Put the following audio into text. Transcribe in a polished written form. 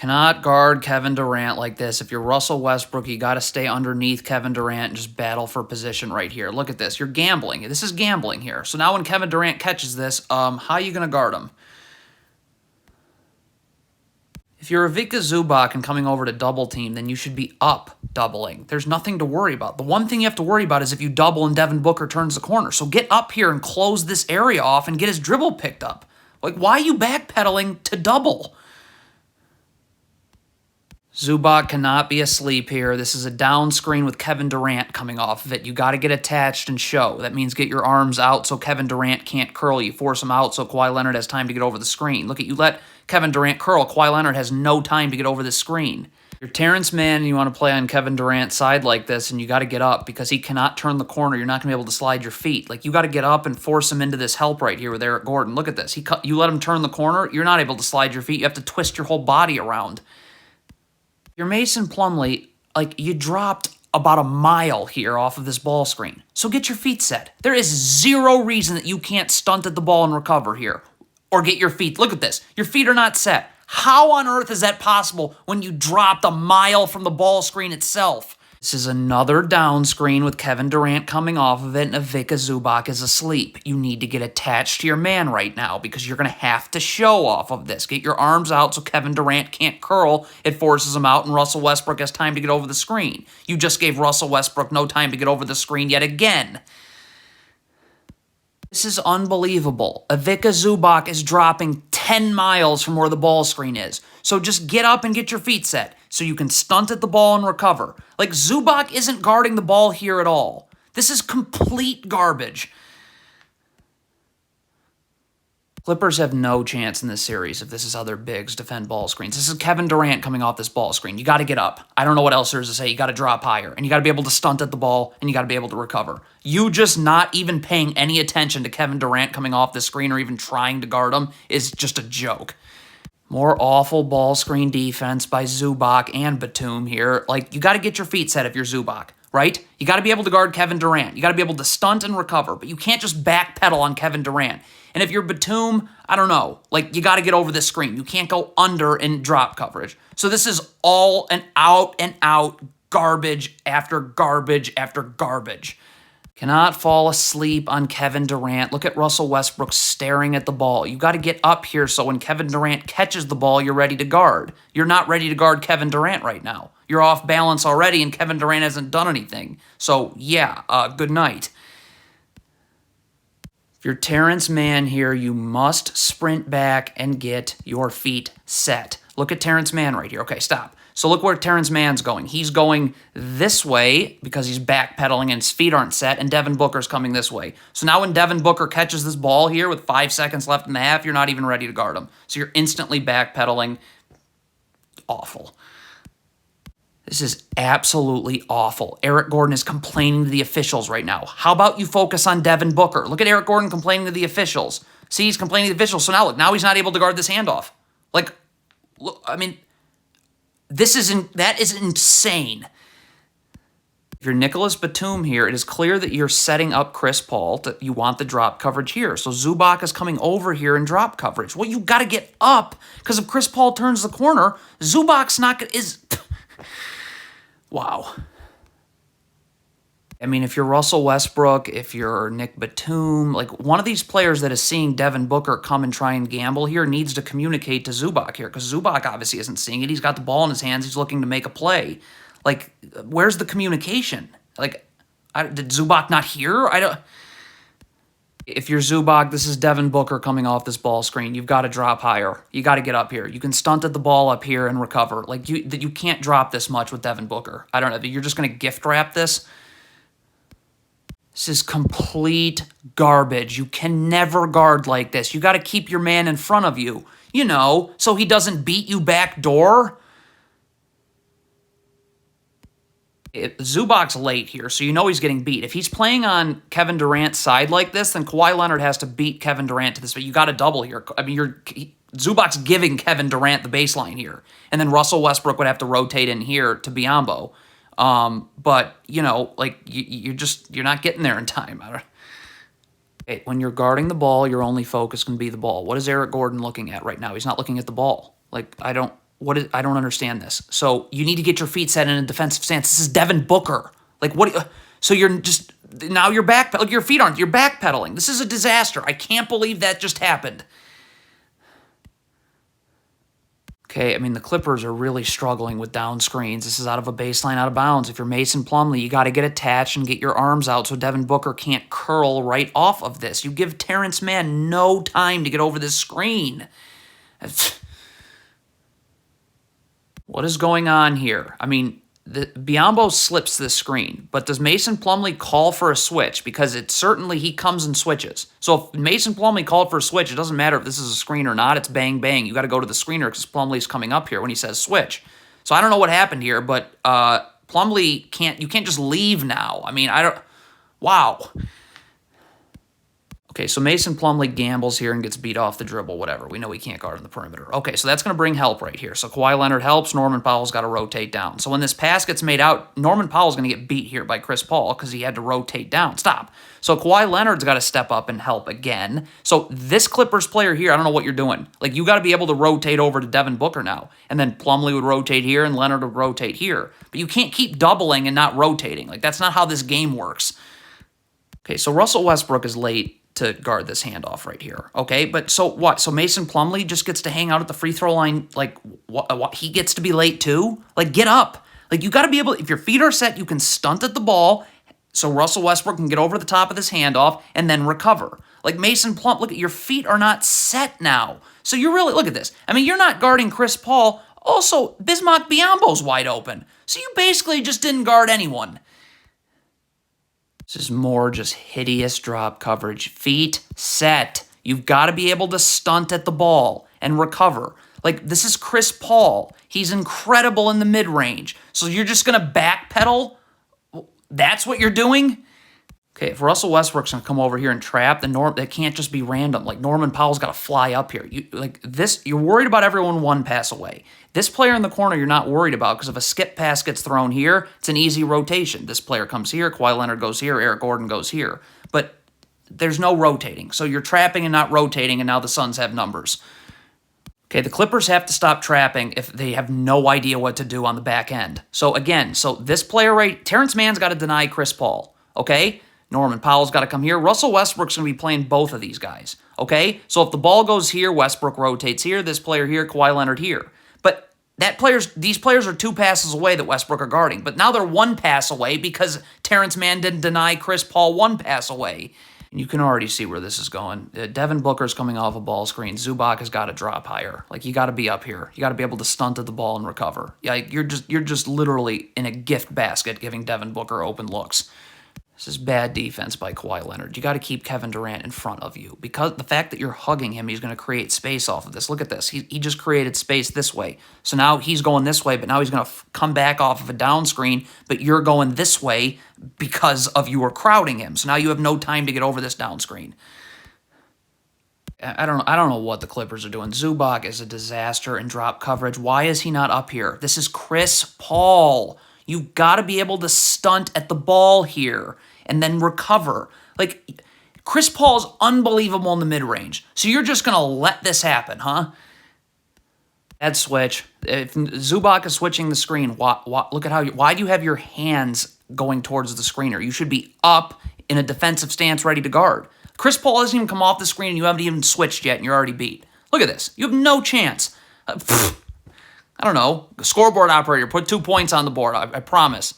Cannot guard Kevin Durant like this. If you're Russell Westbrook, you got to stay underneath Kevin Durant and just battle for position right here. Look at this. You're gambling. This is gambling here. So now when Kevin Durant catches this, how are you going to guard him? If you're Ivica Zubac and coming over to double team, then you should be up doubling. There's nothing to worry about. The one thing you have to worry about is if you double and Devin Booker turns the corner. So get up here and close this area off and get his dribble picked up. Like, why are you backpedaling to double? Zubac cannot be asleep here. This is a down screen with Kevin Durant coming off of it. You got to get attached and show. That means get your arms out so Kevin Durant can't curl you. Force him out so Kawhi Leonard has time to get over the screen. Look at you let Kevin Durant curl. Kawhi Leonard has no time to get over the screen. You're Terrence Mann and you want to play on Kevin Durant's side like this, and you got to get up because he cannot turn the corner. You're not going to be able to slide your feet. Like, you got to get up and force him into this help right here with Eric Gordon. Look at this. You let him turn the corner, you're not able to slide your feet. You have to twist your whole body around. You're Mason Plumlee, like, you dropped about a mile here off of this ball screen. So get your feet set. There is zero reason that you can't stunt at the ball and recover here. Or get your feet. Look at this. Your feet are not set. How on earth is that possible when you dropped a mile from the ball screen itself? This is another down screen with Kevin Durant coming off of it, and Ivica Zubac is asleep. You need to get attached to your man right now because you're going to have to show off of this. Get your arms out so Kevin Durant can't curl. It forces him out, and Russell Westbrook has time to get over the screen. You just gave Russell Westbrook no time to get over the screen yet again. This is unbelievable. Ivica Zubac is dropping 10 miles from where the ball screen is. So just get up and get your feet set so you can stunt at the ball and recover. Like, Zubac isn't guarding the ball here at all. This is complete garbage. Clippers have no chance in this series if this is how their bigs defend ball screens. This is Kevin Durant coming off this ball screen. You got to get up. I don't know what else there is to say. You got to drop higher, and you got to be able to stunt at the ball, and you got to be able to recover. You just not even paying any attention to Kevin Durant coming off the screen or even trying to guard him is just a joke. More awful ball screen defense by Zubac and Batum here. Like, you got to get your feet set if you're Zubac, right? You got to be able to guard Kevin Durant. You got to be able to stunt and recover, but you can't just backpedal on Kevin Durant. And if you're Batum, I don't know. Like, you got to get over the screen. You can't go under in drop coverage. So this is all and out garbage after garbage after garbage. Cannot fall asleep on Kevin Durant. Look at Russell Westbrook staring at the ball. You got to get up here so when Kevin Durant catches the ball, you're ready to guard. You're not ready to guard Kevin Durant right now. You're off balance already, and Kevin Durant hasn't done anything. So, yeah, good night. If you're Terrence Mann here, you must sprint back and get your feet set. Look at Terrence Mann right here. Okay, stop. So look where Terrence Mann's going. He's going this way because he's backpedaling and his feet aren't set, and Devin Booker's coming this way. So now when Devin Booker catches this ball here with 5 seconds left in the half, you're not even ready to guard him. So you're instantly backpedaling. Awful. This is absolutely awful. Eric Gordon is complaining to the officials right now. How about you focus on Devin Booker? Look at Eric Gordon complaining to the officials. See, he's complaining to the officials. So now look, now he's not able to guard this handoff. Like, look, I mean, that is insane. If you're Nicholas Batum here, it is clear that you're setting up Chris Paul. You want the drop coverage here. So Zubac is coming over here in drop coverage. Well, you got to get up because if Chris Paul turns the corner, Zubac's not going to... Wow. I mean, if you're Russell Westbrook, if you're Nick Batum, like one of these players that is seeing Devin Booker come and try and gamble here needs to communicate to Zubac here because Zubac obviously isn't seeing it. He's got the ball in his hands. He's looking to make a play. Like, where's the communication? Like, did Zubac not hear? If you're Zubac, this is Devin Booker coming off this ball screen. You've got to drop higher. You got to get up here. You can stunt at the ball up here and recover. Like, you can't drop this much with Devin Booker. I don't know. You're just going to gift wrap this. This is complete garbage. You can never guard like this. You got to keep your man in front of you, you know, so he doesn't beat you back door. Zubac's late here, so you know he's getting beat. If he's playing on Kevin Durant's side like this, then Kawhi Leonard has to beat Kevin Durant to this. But you got to double here. I mean, Zubac's giving Kevin Durant the baseline here, and then Russell Westbrook would have to rotate in here to Biyombo. But you know, like you're not getting there in time. When you're guarding the ball, your only focus can be the ball. What is Eric Gordon looking at right now? He's not looking at the ball. Like, I don't understand this. So you need to get your feet set in a defensive stance. This is Devin Booker. Like, what? So you're just, now you're back, like your feet aren't, you're backpedaling. This is a disaster. I can't believe that just happened. Okay, I mean, the Clippers are really struggling with down screens. This is out of a baseline, out of bounds. If you're Mason Plumlee, you got to get attached and get your arms out so Devin Booker can't curl right off of this. You give Terrence Mann no time to get over this screen. What is going on here? I mean, Biyombo slips this screen, but does Mason Plumlee call for a switch? Because he comes and switches. So if Mason Plumlee called for a switch, it doesn't matter if this is a screen or not. It's bang, bang. You got to go to the screener because Plumlee's coming up here when he says switch. So I don't know what happened here, but Plumlee you can't just leave now. I mean, wow. Okay, so Mason Plumlee gambles here and gets beat off the dribble, whatever. We know he can't guard on the perimeter. Okay, so that's going to bring help right here. So Kawhi Leonard helps. Norman Powell's got to rotate down. So when this pass gets made out, Norman Powell's going to get beat here by Chris Paul because he had to rotate down. Stop. So Kawhi Leonard's got to step up and help again. So this Clippers player here, I don't know what you're doing. Like, you got to be able to rotate over to Devin Booker now. And then Plumlee would rotate here and Leonard would rotate here. But you can't keep doubling and not rotating. Like, that's not how this game works. Okay, so Russell Westbrook is late to guard this handoff right here, okay? But so what? So Mason Plumlee just gets to hang out at the free throw line, like, what? He gets to be late too? Like, get up. Like, you got to be able, if your feet are set, you can stunt at the ball so Russell Westbrook can get over the top of this handoff and then recover. Like, Mason Plumlee, look, your feet are not set now. So you're really, look at this. I mean, you're not guarding Chris Paul. Also, Bismack Biyombo's wide open. So you basically just didn't guard anyone. This is more just hideous drop coverage. Feet set. You've got to be able to stunt at the ball and recover. Like, this is Chris Paul. He's incredible in the mid-range. So you're just going to backpedal? That's what you're doing? Okay, if Russell Westbrook's going to come over here and trap, then that can't just be random. Like, Norman Powell's got to fly up here. You're worried about everyone one pass away. This player in the corner you're not worried about because if a skip pass gets thrown here, it's an easy rotation. This player comes here, Kawhi Leonard goes here, Eric Gordon goes here. But there's no rotating. So you're trapping and not rotating, and now the Suns have numbers. Okay, the Clippers have to stop trapping if they have no idea what to do on the back end. So again, this player Terrence Mann's got to deny Chris Paul, okay? Norman Powell's got to come here. Russell Westbrook's going to be playing both of these guys, okay? So if the ball goes here, Westbrook rotates here, this player here, Kawhi Leonard here. But these players are 2 passes away that Westbrook are guarding. But now they're 1 pass away because Terrence Mann didn't deny Chris Paul 1 pass away. And you can already see where this is going. Devin Booker's coming off a ball screen. Zubac has got to drop higher. Like, you got to be up here. You got to be able to stunt at the ball and recover. Yeah, you're just literally in a gift basket giving Devin Booker open looks. This is bad defense by Kawhi Leonard. You got to keep Kevin Durant in front of you because the fact that you're hugging him, he's going to create space off of this. Look at this. He just created space this way. So now he's going this way, but now he's going to come back off of a down screen, but you're going this way because of you were crowding him. So now you have no time to get over this down screen. I don't know what the Clippers are doing. Zubac is a disaster in drop coverage. Why is he not up here? This is Chris Paul. You've got to be able to stunt at the ball here and then recover. Like, Chris Paul's unbelievable in the mid-range. So you're just going to let this happen, huh? Bad switch. If Zubac is switching the screen, look at why do you have your hands going towards the screener? You should be up in a defensive stance ready to guard. Chris Paul hasn't even come off the screen and you haven't even switched yet and you're already beat. Look at this. You have no chance. I don't know. The scoreboard operator, put 2 points on the board. I promise.